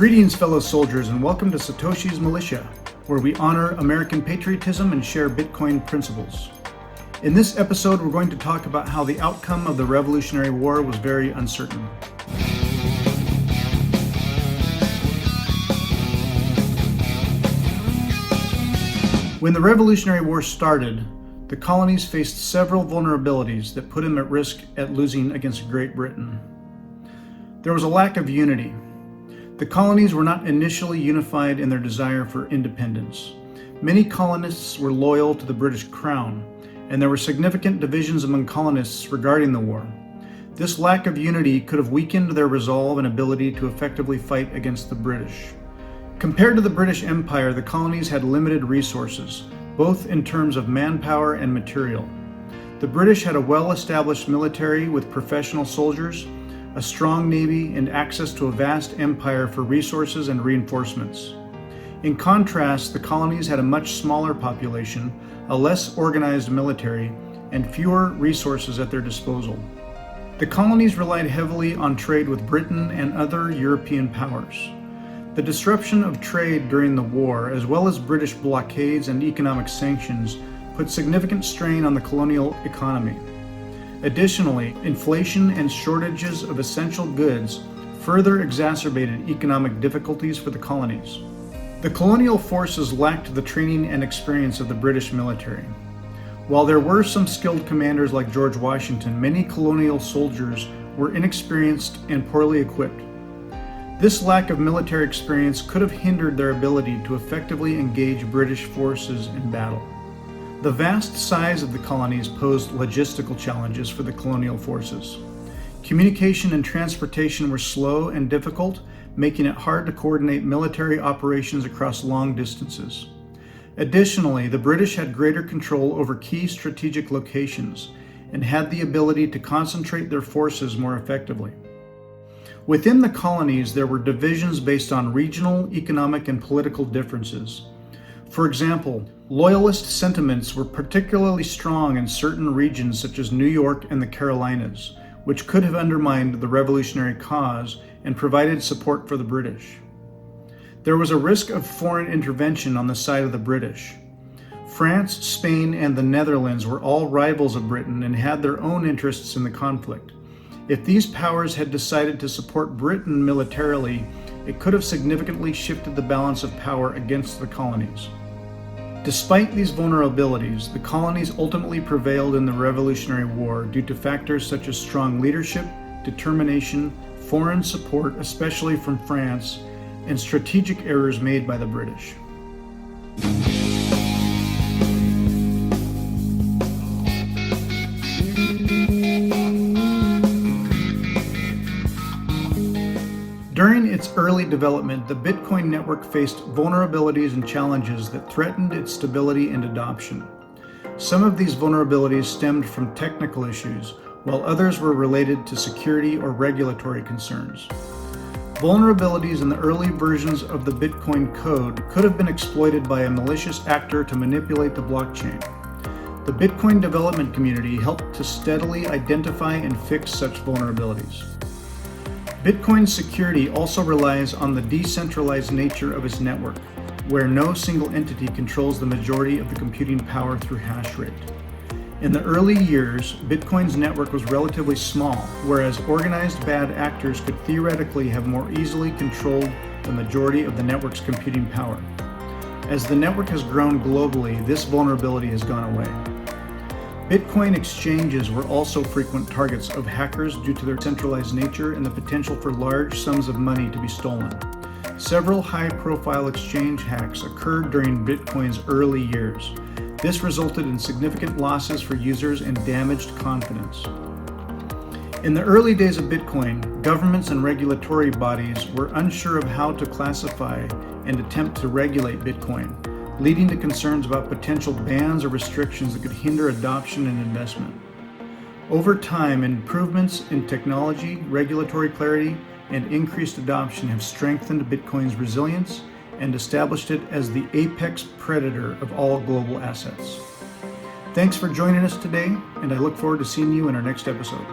Greetings, fellow soldiers, and welcome to Satoshi's Militia, where we honor American patriotism and share Bitcoin principles. In this episode, we're going to talk about how the outcome of the Revolutionary War was very uncertain. When the Revolutionary War started, the colonies faced several vulnerabilities that put them at risk at losing against Great Britain. There was a lack of unity. The colonies were not initially unified in their desire for independence. Many colonists were loyal to the British Crown, and there were significant divisions among colonists regarding the war. This lack of unity could have weakened their resolve and ability to effectively fight against the British. Compared to the British Empire, the colonies had limited resources, both in terms of manpower and material. The British had a well-established military with professional soldiers, a strong navy, and access to a vast empire for resources and reinforcements. In contrast, the colonies had a much smaller population, a less organized military, and fewer resources at their disposal. The colonies relied heavily on trade with Britain and other European powers. The disruption of trade during the war, as well as British blockades and economic sanctions, put significant strain on the colonial economy. Additionally, inflation and shortages of essential goods further exacerbated economic difficulties for the colonies. The colonial forces lacked the training and experience of the British military. While there were some skilled commanders like George Washington, many colonial soldiers were inexperienced and poorly equipped. This lack of military experience could have hindered their ability to effectively engage British forces in battle. The vast size of the colonies posed logistical challenges for the colonial forces. Communication and transportation were slow and difficult, making it hard to coordinate military operations across long distances. Additionally, the British had greater control over key strategic locations and had the ability to concentrate their forces more effectively. Within the colonies, there were divisions based on regional, economic, and political differences. For example, loyalist sentiments were particularly strong in certain regions such as New York and the Carolinas, which could have undermined the revolutionary cause and provided support for the British. There was a risk of foreign intervention on the side of the British. France, Spain, and the Netherlands were all rivals of Britain and had their own interests in the conflict. If these powers had decided to support Britain militarily, it could have significantly shifted the balance of power against the colonies. Despite these vulnerabilities, the colonies ultimately prevailed in the Revolutionary War due to factors such as strong leadership, determination, foreign support, especially from France, and strategic errors made by the British. During its early development, the Bitcoin network faced vulnerabilities and challenges that threatened its stability and adoption. Some of these vulnerabilities stemmed from technical issues, while others were related to security or regulatory concerns. Vulnerabilities in the early versions of the Bitcoin code could have been exploited by a malicious actor to manipulate the blockchain. The Bitcoin development community helped to steadily identify and fix such vulnerabilities. Bitcoin's security also relies on the decentralized nature of its network, where no single entity controls the majority of the computing power through hash rate. In the early years, Bitcoin's network was relatively small, whereas organized bad actors could theoretically have more easily controlled the majority of the network's computing power. As the network has grown globally, this vulnerability has gone away. Bitcoin exchanges were also frequent targets of hackers due to their centralized nature and the potential for large sums of money to be stolen. Several high-profile exchange hacks occurred during Bitcoin's early years. This resulted in significant losses for users and damaged confidence. In the early days of Bitcoin, governments and regulatory bodies were unsure of how to classify and attempt to regulate Bitcoin, leading to concerns about potential bans or restrictions that could hinder adoption and investment. Over time, improvements in technology, regulatory clarity, and increased adoption have strengthened Bitcoin's resilience and established it as the apex predator of all global assets. Thanks for joining us today, and I look forward to seeing you in our next episode.